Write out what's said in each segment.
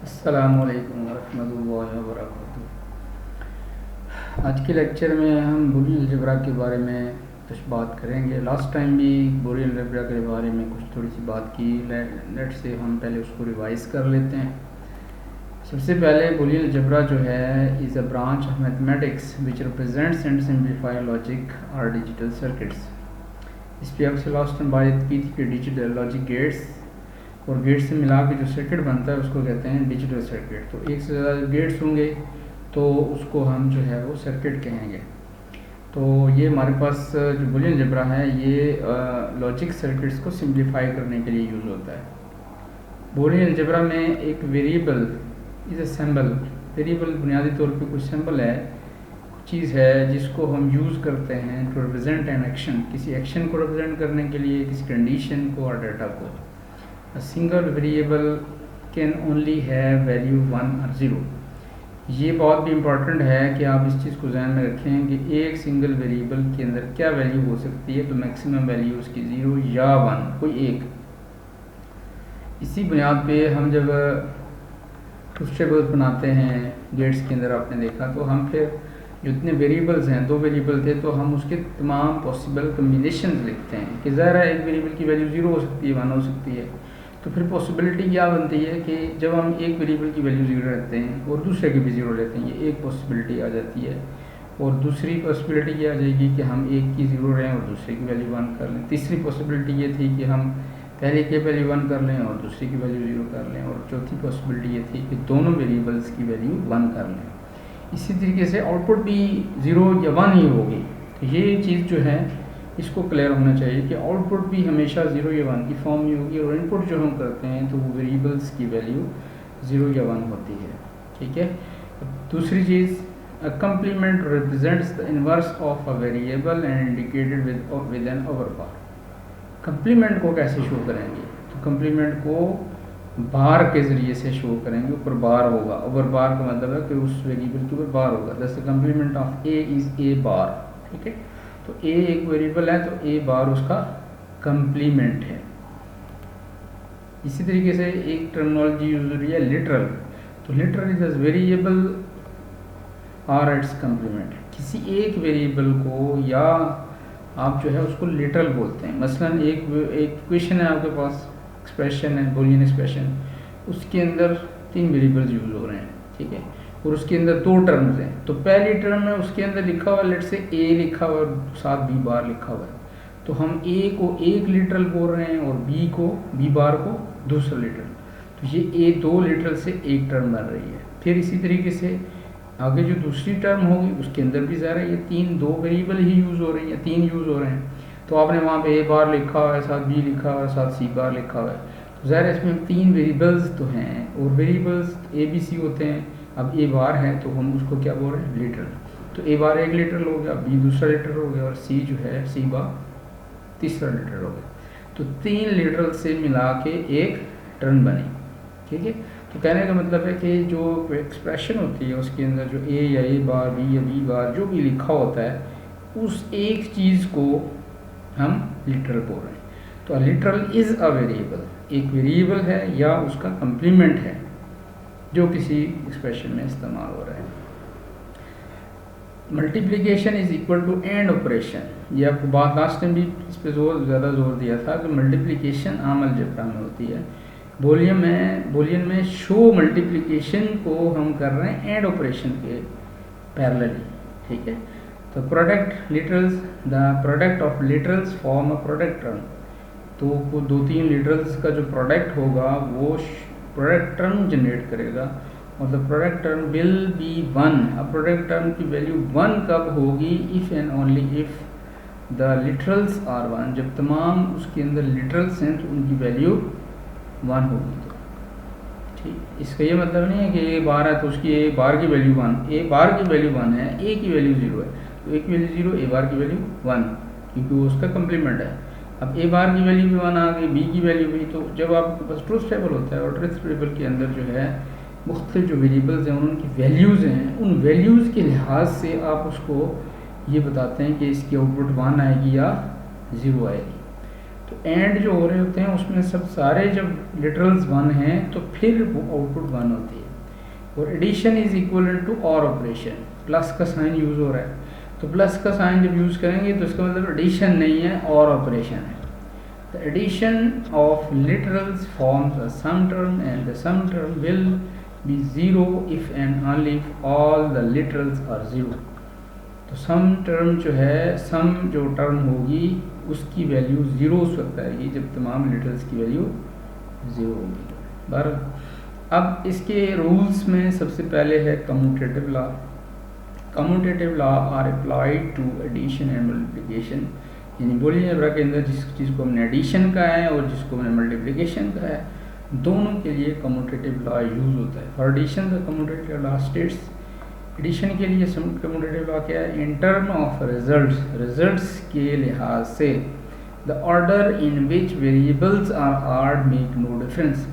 अस्सलामुअलैकुम वरहमतुल्लाहि वबरकातुहू। आज के लेक्चर में हम बूलियन अलजेब्रा के बारे में कुछ बात करेंगे। लास्ट टाइम भी बूलियन अलजेब्रा के बारे में कुछ थोड़ी सी बात की। लेट से हम पहले उसको रिवाइज़ कर लेते हैं। सबसे पहले बूलियन अलजेब्रा जो है is a branch of mathematics which represents and simplify logic और डिजिटल सर्किट्स। इस पर आपसे लास्ट टाइम बात की थी कि डिजिटल लॉजिक गेट्स और गेट से मिला के जो सर्किट बनता है उसको कहते हैं डिजिटल सर्किट। तो एक से ज़्यादा गेट्स होंगे तो उसको हम जो है वो सर्किट कहेंगे। तो ये हमारे पास जो बूलियन अलजेब्रा है ये लॉजिक सर्किट्स को सिंप्लीफाई करने के लिए यूज़ होता है। बूलियन अलजेब्रा में एक variable is a symbol. Variable बुनियादी तौर पे कुछ सिंबल है, कुछ चीज़ है जिसको हम यूज़ करते हैं टू रिप्रेजेंट एन एक्शन, किसी एक्शन को रिप्रेजेंट करने के लिए, किसी कंडीशन को और डाटा को। A single variable can only have value 1 or 0। ये बहुत भी इम्पॉर्टेंट है कि आप इस चीज़ को ध्यान में रखें कि एक सिंगल वेरिएबल के अंदर क्या वैल्यू हो सकती है। तो मैक्सिमम वैल्यू उसकी 0 या 1, कोई एक। इसी बुनियाद पे हम जब ट्रूथ टेबल्स बनाते हैं गेट्स के अंदर, आपने देखा, तो हम फिर जितने वेरिएबल्स हैं, 2 वेरिएबल थे, तो हम उसके तमाम पॉसिबल कम्बिनेशंस लिखते हैं कि ज़ाहिर है एक वेरिएबल की वैल्यू 0 हो सकती है, 1 हो सकती है। तो फिर पॉसिबिलिटी क्या बनती है कि जब हम एक वेरिएबल की वैल्यू 0 रखते हैं और दूसरे की भी 0 लेते हैं, ये एक पॉसिबिलिटी आ जाती है। और दूसरी पॉसिबिलिटी ये आ जाएगी कि हम एक की 0 रहें और दूसरे की वैल्यू 1 कर लें। तीसरी पॉसिबिलिटी ये थी कि हम पहले की वैल्यू 1 कर लें और दूसरी की वैल्यू 0 कर लें। और चौथी पॉसिबिलिटी ये थी कि दोनों वेरिएबल्स की वैल्यू 1 कर लें। इसी तरीके से आउटपुट भी 0 या 1 ही होगी। तो ये चीज़ जो है इसको क्लियर होना चाहिए कि आउटपुट भी हमेशा 0 या 1 की फॉर्म में होगी और इनपुट जो हम करते हैं तो वो वेरिएबल्स की वैल्यू 0 या 1 होती है। ठीक है। दूसरी चीज़, a complement represents the inverse of a variable and indicated with an over bar. Complement को कैसे शो करेंगे? तो कंप्लीमेंट को बार के ज़रिए से शो करेंगे। ऊपर बार होगा, ओवर बार का मतलब है कि उस वेरिएबल के ऊपर बार होगा। The complement of A is A bar. ठीक है। तो ए एक वेरिएबल है तो ए बार उसका कंप्लीमेंट है। इसी तरीके से एक टर्मिनोलॉजी यूज हो रही है लिटरल। तो लिटरल इज अ वेरिएबल और इट्स कंप्लीमेंट। किसी एक वेरिएबल को या आप जो है उसको लिटरल बोलते हैं। मसलन एक इक्वेशन है आपके पास, एक्सप्रेशन है, बूलियन एक्सप्रेशन, उसके अंदर 3 वेरिएबल्स यूज हो रहे हैं। ठीक है। और उसके अंदर 2 टर्म्स हैं। तो पहली टर्म में उसके अंदर लिखा हुआ, लेट से ए लिखा हुआ और साथ बी बार लिखा हुआ है। तो हम ए को एक लिटरल बोल रहे हैं और बी बार को दूसरा लिटरल। तो ये ए 2 लिटरल से एक टर्म बन रही है। फिर इसी तरीके से आगे जो दूसरी टर्म होगी उसके अंदर भी ज़रा ये 2 वेरिएबल ही यूज़ हो रही हैं, 3 यूज़ हो रहे हैं। तो आपने वहाँ पे ए बार लिखा हुआ है, साथ बी लिखा हुआ है, साथ सी बार लिखा हुआ है। तो ज़ाहिर इसमें 3 वेरिएबल्स तो हैं और वेरिएबल्स ए बी सी होते हैं। अब ए बार है तो हम उसको क्या बोल रहे हैं? लिटरल। तो ए बार एक लिटरल हो गया, बी दूसरा लिटरल हो गया और सी जो है सी बार तीसरा लिटरल हो गया। तो 3 लिटरल से मिला के एक टर्म बनी। ठीक है। तो कहने का मतलब है कि जो एक्सप्रेशन होती है उसके अंदर जो ए या ए बार, बी या बी बार जो भी लिखा होता है, उस एक चीज़ को हम लिटरल बोल रहे हैं। तो लिटरल इज़ अ वेरिएबल, एक वेरिएबल है या उसका कंप्लीमेंट है जो किसी एक्सप्रेशन में इस्तेमाल हो रहा है। Multiplication is equal to and operation. ये आपको बात लास्ट टाइम भी इस पर ज़्यादा जोर दिया था कि मल्टीप्लिकेशन आम अलजेब्रा में होती है। बूलियन में शो मल्टीप्लिकेशन को हम कर रहे हैं एंड ऑपरेशन के पैरेलली। ठीक है। तो product literals, the product of literals form a product term. तो वो 2-3 लिटरल्स का जो प्रोडक्ट होगा वो प्रोडक्ट टर्म जनरेट करेगा और the product term will be 1। अब प्रोडक्ट टर्म की वैल्यू 1 कब होगी? If and only if the literals are 1। जब तमाम उसके अंदर लिटरल्स हैं तो उनकी वैल्यू 1 होगी। तो ठीक, इसका ये मतलब नहीं है कि ए बार है तो उसकी ए बार की वैल्यू 1, ए बार की वैल्यू 1 है, ए की वैल्यू 0 है। तो ए की वैल्यू 0, ए बार की वैल्यू 1, क्योंकि वो उसका कंप्लीमेंट है। अब ए बार की वैल्यू भी 1 आ गई, बी की वैल्यू भी। तो जब आपके पास ट्रूथ टेबल होता है और ट्रूथ टेबल के अंदर जो है मुख्तलिफ जो वेरिएबल्स हैं उनकी वैल्यूज़ हैं, उन वैल्यूज़ के लिहाज से आप उसको ये बताते हैं कि इसकी आउटपुट 1 आएगी या 0 आएगी। तो एंड जो हो रहे होते हैं उसमें सब सारे जब लिटरल्स 1 हैं तो फिर वो आउटपुट 1 होती है। और एडिशन इज इक्वल टू और ऑपरेशन, प्लस का साइन यूज़ हो रहा है, तो प्लस का साइन जब यूज़ करेंगे तो इसका मतलब एडिशन नहीं है और ऑपरेशन है। The addition of literals forms a sum term and the sum term will be zero if and only if all the literals are zero. तो सम टर्म जो है, सम जो टर्म होगी उसकी वैल्यू ज़ीरो उस वक्त आएगी जब तमाम लिटरल्स की वैल्यू ज़ीरो होगी। बहरहाल अब इसके रूल्स में सबसे पहले है commutative law. Commutative law are applied to addition and multiplication, यानी बूलियन अलजेब्रा के अंदर जिस चीज़ को हमने एडिशन का है और जिसको हमने मल्टीप्लिकेशन का है, दोनों के लिए कम्यूटेटिव लॉ यूज़ होता है। For addition the commutative law states, addition के लिए कम्यूटेटिव लॉ क्या है? In term of results, results के लिहाज से the order in which variables are ORed make no difference,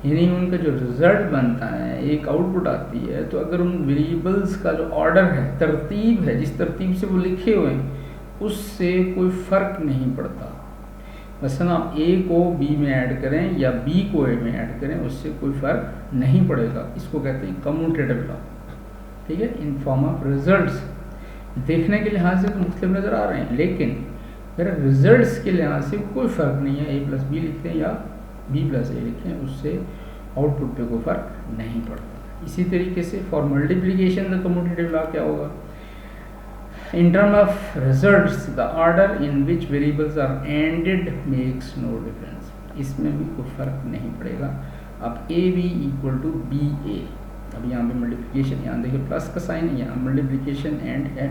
यानी उनका जो रिज़ल्ट बनता है, एक आउटपुट आती है, तो अगर उन वेरिएबल्स का जो ऑर्डर है, तरतीब है, जिस तरतीब से वो लिखे हुए हैं उससे कोई फ़र्क नहीं पड़ता। मसलन आप ए को बी में ऐड करें या बी को ए में ऐड करें, उससे कोई फ़र्क नहीं पड़ेगा। इसको कहते हैं कम्यूटेटिव लॉ। ठीक है, इन फॉर्म ऑफ रिजल्ट्स देखने के लिहाज से तो मुख्तलिफ नज़र आ रहे हैं, लेकिन मेरा रिजल्ट्स के लिहाज से कोई फ़र्क नहीं है। ए प्लस बी लिखते हैं या बी प्लस ए लिखें, उससे आउटपुट पे कोई फ़र्क नहीं पड़ता। इसी तरीके से for multiplication the commutative law क्या होगा? In term of results the order in which variables are ANDed makes no difference, इसमें भी कोई फ़र्क नहीं पड़ेगा। अब A B equal to B A, अब यहाँ पे मल्टीप्लिकेशन, यहाँ देखिए प्लस का साइन है, यहाँ मल्टीप्लिकेशन एंड है,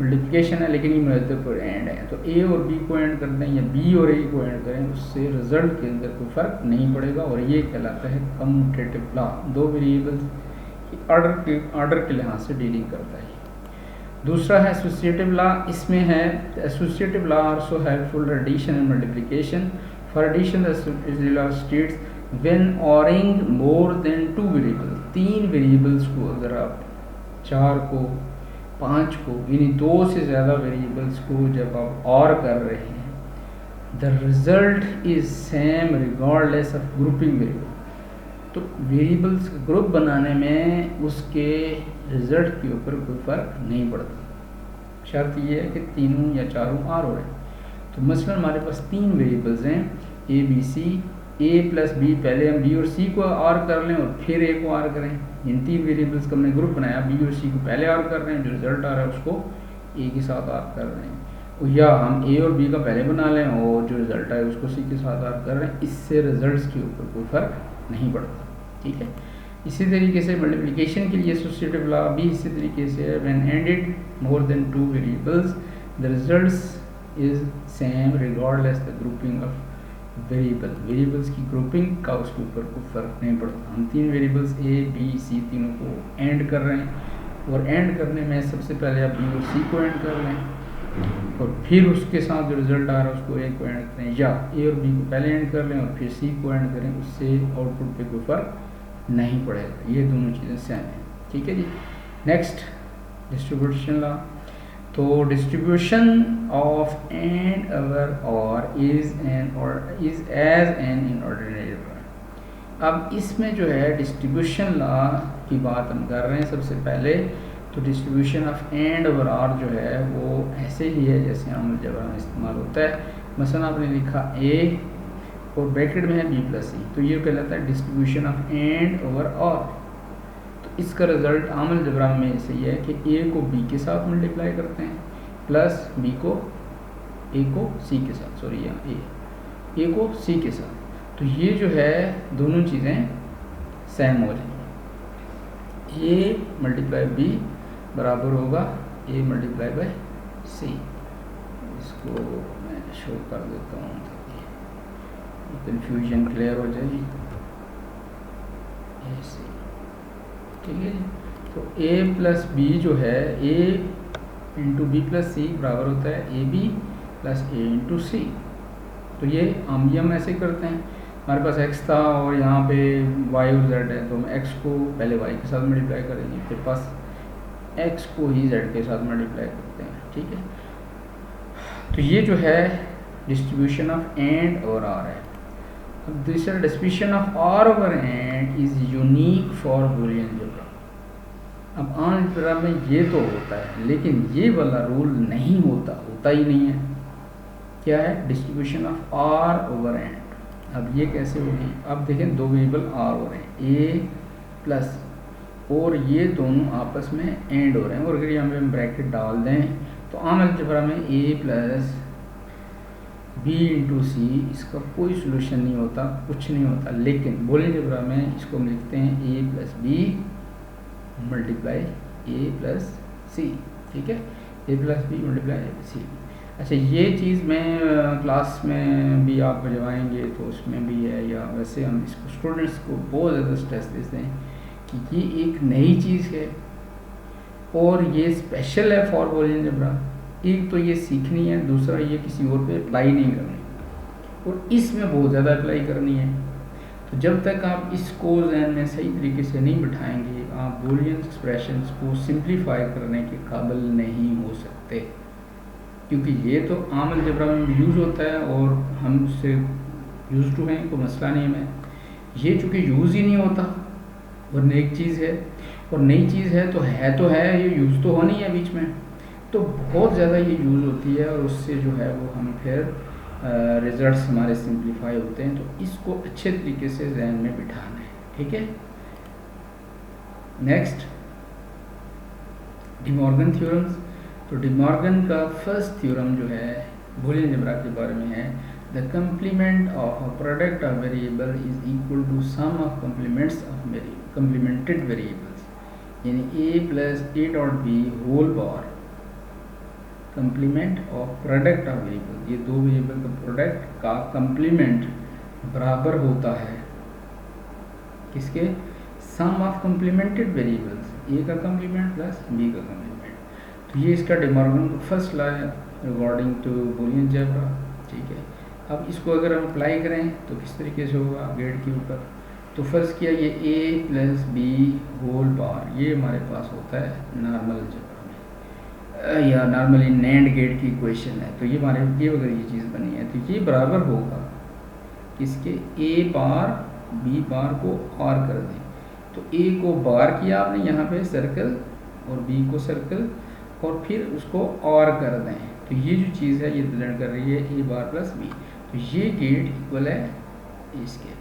मल्टीप्लिकेशन है लेकिन ये मुरतब पर एंड है, तो ए और बी को एंड कर दें या बी और ए को एंड करें, उससे रिजल्ट के अंदर कोई फ़र्क नहीं पड़ेगा, और ये कहलाता है कम्यूटेटिव लॉ। दो वेरिएबल्स ऑर्डर के लिहाज से डीलिंग करता है। दूसरा है एसोसिएटिव लॉ, इसमें है associative law also helpful addition and multiplication. For addition the associative law states when ORing more than two variable, तीन वेरिएबल्स को अगर आप 4 को 5 को यानी 2 से ज़्यादा वेरिएबल्स को जब आप और कर रहे हैं, the result is same regardless of grouping variable, तो वेरिएबल्स ग्रुप बनाने में उसके रिजल्ट के ऊपर कोई फ़र्क नहीं पड़ता। शर्त ये है कि तीनों या चारों आर हो रहे हैं। तो मसलन हमारे पास 3 वेरिएबल्स हैं A B C, A plus B, पहले हम बी और सी को आर कर लें और फिर ए को आर करें। इन 3 वेरिएबल्स का हमने ग्रुप बनाया, बी और सी को पहले आर कर रहे हैं, जो रिजल्ट आ रहा है उसको ए के साथ आर कर रहे हैं, या हम ए और बी का पहले बना लें और जो रिजल्ट आए उसको सी के साथ आर कर रहे हैं। इससे रिजल्ट्स के ऊपर कोई फ़र्क नहीं पड़ता। ठीक है, इसी तरीके से मल्टीप्लिकेशन के लिए एसोसिएटिव लॉ भी इसी तरीके से है। When ended more than 2 variables the results is same regardless the grouping of variables की ग्रुपिंग का उसके ऊपर कोई फ़र्क नहीं पड़ता। हम 3 वेरिएबल्स ए बी सी तीनों को एंड कर रहे हैं, और एंड करने में सबसे पहले आप बी और सी को एंड कर लें और फिर उसके साथ जो रिजल्ट आ रहा है उसको ए को एंड करें, या ए और बी को पहले एंड कर लें और फिर सी को एंड करें, उससे आउटपुट पे कोई फ़र्क नहीं पड़ेगा। ये दोनों चीज़ें सेम हैं। ठीक है जी। नेक्स्ट डिस्ट्रीब्यूशन लॉ, तो distribution of and over or is as an in ordinary. अब इसमें जो है डिस्ट्रीब्यूशन लॉ की बात हम कर रहे हैं सबसे पहले। तो distribution of and over or जो है वो ऐसे ही है जैसे हम अलजेब्रा में इस्तेमाल होता है। मसलन आपने लिखा ए और ब्रैकेट में है बी प्लस सी, तो ये कहलाता है distribution of and over or. तो इसका रिजल्ट आम अलजेब्रा में ऐसे ही है कि ए को बी के साथ मल्टीप्लाई करते हैं प्लस बी को ए को सी के साथ, सॉरी यहाँ ए को सी के साथ, तो ये जो है दोनों चीज़ें सेम हो जाएंगी। ए मल्टीप्लाई बी बराबर होगा ए मल्टीप्लाई बाय सी। इसको मैं शो कर देता हूँ ताकि कन्फ्यूजन क्लियर हो जाएगी। ऐसे ठीक है। तो ए प्लस बी जो है A into B plus C बराबर होता है A B plus A into C. तो ये हम ऐसे करते हैं, हमारे पास x था और यहाँ पे y और z है, तो हम x को पहले y के साथ मल्टीप्लाई करेंगे, फिर पास x को ही z के साथ मल्टीप्लाई करते हैं। ठीक है, तो ये जो है distribution of and over or है। अब दूसरा distribution of or over and is unique for Boolean algebra. अब अलजेब्रा में ये तो होता है, लेकिन ये वाला रूल नहीं होता ही नहीं है। क्या है? Distribution of or over and. अब ये कैसे होगी? अब देखें, दो वेरिएबल आर हो रहे हैं, ए प्लस, और ये दोनों आपस में एंड हो रहे हैं, और अगर यहाँ पे हम ब्रैकेट डाल दें तो आम अलजेब्रा में ए प्लस बी इंटू सी, इसका कोई सोल्यूशन नहीं होता, कुछ नहीं होता। लेकिन बूलियन अलजेब्रा में इसको हम लिखते हैं ए प्लस बी मल्टीप्लाई ए प्लस सी। ठीक है, A plus B multiply C. अच्छा, ये चीज़ मैं क्लास में भी आप बजवाएंगे तो उसमें भी है, या वैसे हम इसको स्टूडेंट्स को बहुत ज़्यादा स्ट्रेस देते हैं कि ये एक नई चीज़ है और ये स्पेशल है फॉर बूलियन अलजेब्रा। एक तो ये सीखनी है, दूसरा ये किसी और पे अप्लाई नहीं करनी, और इसमें बहुत ज़्यादा अप्लाई करनी है। तो जब तक आप इसको ज़हन में सही तरीके से नहीं बिठाएंगे, आप बूलियन एक्सप्रेशंस को सिंप्लीफाई करने के काबिल नहीं हो सकते, क्योंकि ये तो आम अलजेब्रा में यूज़ होता है और हम उससे यूज़ टू हैं, कोई मसला नहीं है। ये चूँकि यूज़ ही नहीं होता और नई चीज़ है, और नई चीज़ है तो है, ये यूज़ तो होनी है बीच में, तो बहुत ज़्यादा ये यूज़ होती है, और उससे जो है वो हम फिर रिजल्ट्स हमारे सिंप्लीफाई होते हैं। तो इसको अच्छे तरीके से जहन में बिठाना है। ठीक है, नेक्स्ट डी मॉर्गन थ्योरम्स। तो डी मॉर्गन का फर्स्ट थ्योरम जो है बूलियन अलजेब्रा के बारे में है, the complement of a product of variable is equal to sum of complements of complemented variables, यानी A plus A dot B whole bar complement of product of variable. ये दो variable का product का complement बराबर होता है किसके? सम of complemented variables, ए का कंप्लीमेंट प्लस बी का कंप्लीमेंट। तो ये इसका डी मॉर्गन का फर्स्ट लॉ है रिगार्डिंग टू बूलियन अलजेब्रा। ठीक है, अब इसको अगर हम अप्लाई करें तो किस तरीके से होगा गेट के ऊपर? तो फर्स्ट किया, ये ए प्लस बी होल बार, ये हमारे पास होता है नॉर्मल अलजेब्रा या नॉर्मली नैंड गेट की इक्वेशन है। तो ये हमारे ये अगर ये चीज़ बनी है तो ये बराबर होगा किसके? ए बार बी बार को आर कर दें, तो ए को बार किया आपने यहाँ पे सर्कल, और बी को सर्कल, और फिर उसको आर कर दें, तो ये जो चीज़ है ये रिप्रेजेंट कर रही है ए बार प्लस बी। तो ये गेट इक्वल है इसके,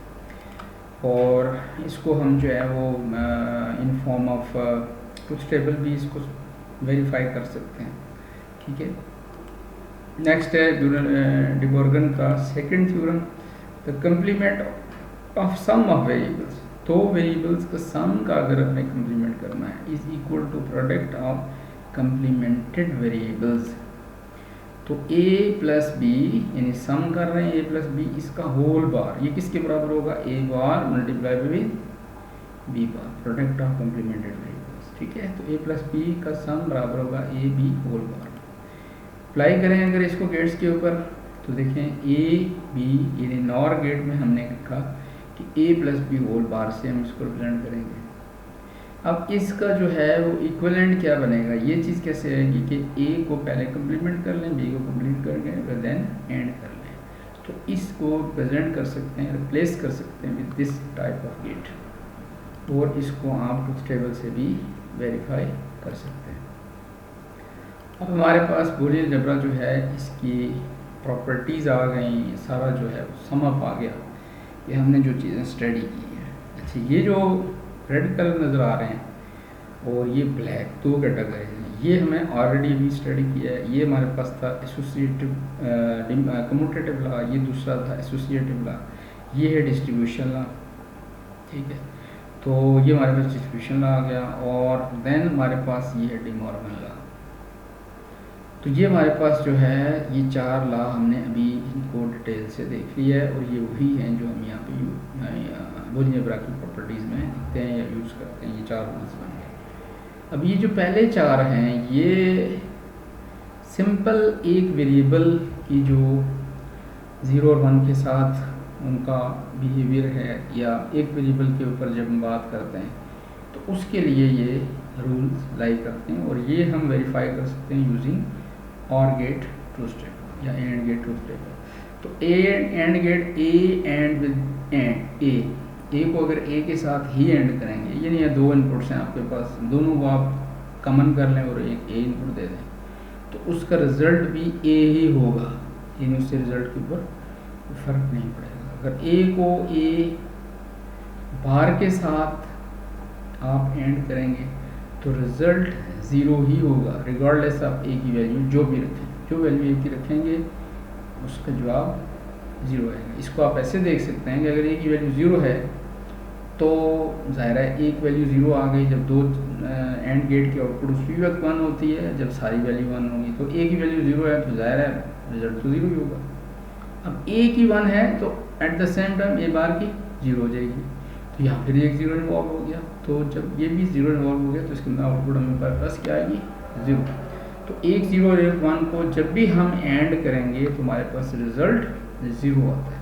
और इसको हम जो है वो in form of truth table भी इसको वेरीफाई कर सकते हैं। ठीक है, नेक्स्ट है डी मॉर्गन का second theorem, the complement of sum of variables. दो वेरिएबल्स का सम का अगर हमें कंप्लीमेंट करना है is equal to product of complemented variables. तो a प्लस बी, यानी सम कर रहे हैं a प्लस बी, इसका होल बार, ये किसके बराबर होगा? a bar multiply with b bar, product of complemented variables. ठीक है, तो a प्लस बी का सम बराबर होगा a b whole bar. Apply करें अगर इसको गेट्स के ऊपर, तो देखें a b, यानी नॉर गेट में हमने लिखा कि a plus B whole bar से हम इसको रिप्रेजेंट करेंगे। अब इसका जो है वो इक्विवेलेंट क्या बनेगा? ये चीज़ कैसे आएगी कि ए को पहले कंप्लीमेंट कर लें, बी को कंप्लीट करके फिर देन एंड कर लें। तो इसको प्रेजेंट कर सकते हैं, रिप्लेस कर सकते हैं with this type of gate, और इसको आप ट्रुथ टेबल से भी वेरीफाई कर सकते हैं। अब हमारे पास बूलियन अलजेब्रा जो है इसकी प्रॉपर्टीज़ आ गई, सारा जो है सम अप आ गया, ये हमने जो चीज़ें स्टडी की है। अच्छा, ये जो रेड कलर नज़र आ रहे हैं और ये ब्लैक, दो कैटेगरी हैं, ये हमें ऑलरेडी अभी स्टडी किया है। ये हमारे पास था एसोसिएटिव कम्यूटेटिव लॉ, ये दूसरा था एसोसिएटिव लॉ, ये है डिस्ट्रीब्यूशन लॉ। ठीक है, तो ये हमारे पास डिस्ट्रीब्यूशन लॉ आ गया, और देन हमारे पास ये है डी मॉर्गन लॉ। तो ये हमारे पास जो है ये चार लॉ हमने अभी इनको डिटेल से देख लिया है, और ये वही हैं जो हम यहाँ पे बूलियन अलजेब्रा की प्रॉपर्टीज़ में लिखते हैं या यूज़ करते हैं। ये चार रूल्स बन गए। अब ये जो पहले चार हैं ये सिंपल एक वेरिएबल की जो 0 और 1 के साथ उनका बिहेवियर है, या एक वेरिएबल के ऊपर जब हम बात करते हैं तो उसके लिए ये रूल्स अप्लाई करते हैं, और ये हम वेरीफाई कर सकते हैं using OR gate truth table या एंड गेट ट्रुथ टेबल। तो AND gate A AND with AND A को अगर ए के साथ ही एंड करेंगे, यानी ये दो इनपुट्स हैं आपके पास, दोनों को आप कॉमन कर लें और एक ए इनपुट दे दें, तो उसका रिजल्ट भी ए ही होगा, यानी उससे रिजल्ट के ऊपर फर्क नहीं पड़ेगा। अगर ए को ए बार के साथ आप एंड करेंगे तो रिजल्ट ज़ीरो ही होगा, रिगार्डलेस आप ए की वैल्यू जो भी रखें, जो वैल्यू ए की रखेंगे उसका जवाब ज़ीरो आएगा। इसको आप ऐसे देख सकते हैं कि अगर ए की वैल्यू ज़ीरो है तो ज़ाहिर है एक वैल्यू ज़ीरो आ गई, जब दो एंड गेट की आउटपुट उसी वक्त वन होती है जब सारी वैल्यू वन होगी, तो ए की वैल्यू ज़ीरो है तो ज़ाहिर है रिजल्ट तो ज़ीरो ही होगा। अब ए की वन है तो एट द सेम टाइम ए बार की ज़ीरो हो जाएगी, तो यहाँ फिर एक ज़ीरो इन्वॉल्व हो गया, तो जब ये भी ज़ीरो इन्वॉल्व हो गया तो इसके अंदर आउटपुट हमें पास क्या आएगी, ज़ीरो। तो एक ज़ीरो और एक वन को जब भी हम एंड करेंगे तो हमारे पास रिजल्ट ज़ीरो आता है।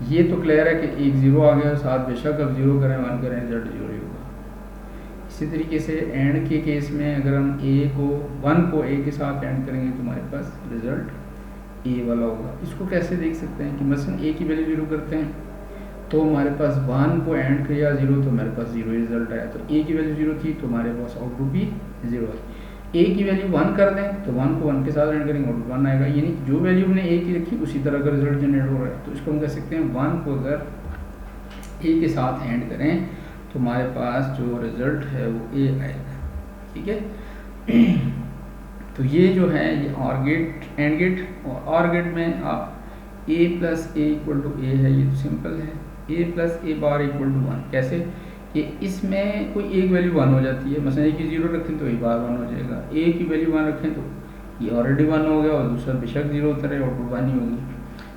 ये तो क्लियर है कि एक ज़ीरो आ गया, साथ बेशक अब ज़ीरो करें वन करें रिजल्ट ज़ीरो ही होगा। इसी तरीके से एंड के केस में अगर हम वन को ए के साथ एंड करेंगे तो हमारे पास रिजल्ट ए वाला होगा। इसको कैसे देख सकते हैं कि मसलन ए की वैल्यू ज़ीरो करते हैं तो हमारे पास वन को एंड किया ज़ीरो तो हमारे पास ज़ीरो रिजल्ट आया, तो ए की वैल्यू ज़ीरो थी तो हमारे पास आउटपुट भी ज़ीरो है। ए की वैल्यू वन कर दें तो वन को वन के साथ एंड करेंगे आउटपुट वन आएगा, यानी जो वैल्यू हमने ए की रखी उसी तरह का रिजल्ट जनरेट हो रहा है। तो इसको हम कह सकते हैं वन को अगर ए के साथ एंड करें तो हमारे पास जो रिजल्ट है वो ए आएगा, ठीक है। तो ये जो है ये ऑर गेट एंड गेट, और ऑर गेट में आप A plus A equal to A है, ये तो सिंपल है, A plus A bar equal to one. कैसे कि इसमें कोई एक वैल्यू वन हो जाती है, मसलन ए की ज़ीरो रखें तो ए बार वन हो जाएगा, ए की वैल्यू वन रखें तो ये ऑलरेडी वन हो गया और दूसरा बेशक ज़ीरो होता रहे आउटपुट वन ही होगी,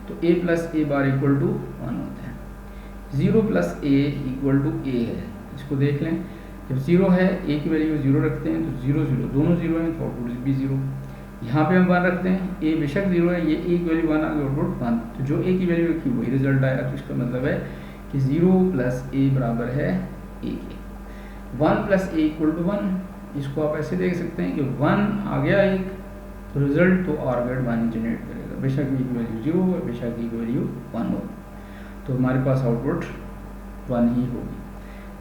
तो A plus A bar equal to one होता है। Zero plus A equal to A है, इसको देख लें, जब ज़ीरो है ए की वैल्यू ज़ीरो रखते हैं तो ज़ीरो ज़ीरो दोनों ज़ीरो हैं तो आउटपुट भी ज़ीरो। यहाँ पे हम वन रखते हैं, ए बेशक ज़ीरो है, ये ए की वैल्यू वन आ गई आउटपुट वन, तो जो ए की वैल्यू रखी वही रिजल्ट आया। तो इसका मतलब है कि ज़ीरो प्लस ए बराबर है ए के। One plus A equal to one, इसको आप ऐसे देख सकते हैं कि वन आ गया एक तो रिजल्ट तो ऑर गेट वन जनरेट करेगा, बेशक ए की वैल्यू ज़ीरो हो बेशक ए की वैल्यू वन हो, तो हमारे पास आउटपुट वन ही होगी।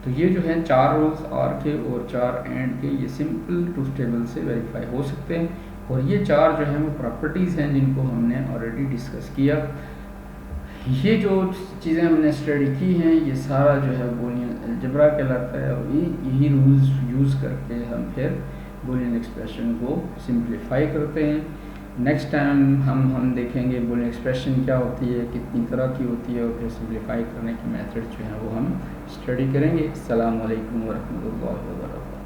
तो ये जो है चार रूल्स आर के और चार एंड के, ये सिंपल ट्रूथ टेबल से वेरीफाई हो सकते हैं, और ये चार जो हैं वो प्रॉपर्टीज़ हैं जिनको हमने ऑलरेडी डिस्कस किया। ये जो चीज़ें हमने स्टडी की हैं ये सारा जो है बूलियन अलजेब्रा कहलाता है, और यही रूल्स यूज़ करके हम फिर बूलियन एक्सप्रेशन को सिंप्लीफाई करते हैं। नेक्स्ट टाइम हम देखेंगे बूलियन एक्सप्रेशन क्या होती है, कितनी तरह की होती है, और फिर सिंप्लीफाई करने के मेथड जो हैं वो हम स्टडी करेंगे। अस्सलामु अलैकुम वरहमतुल्लाहि वबरकातुहू।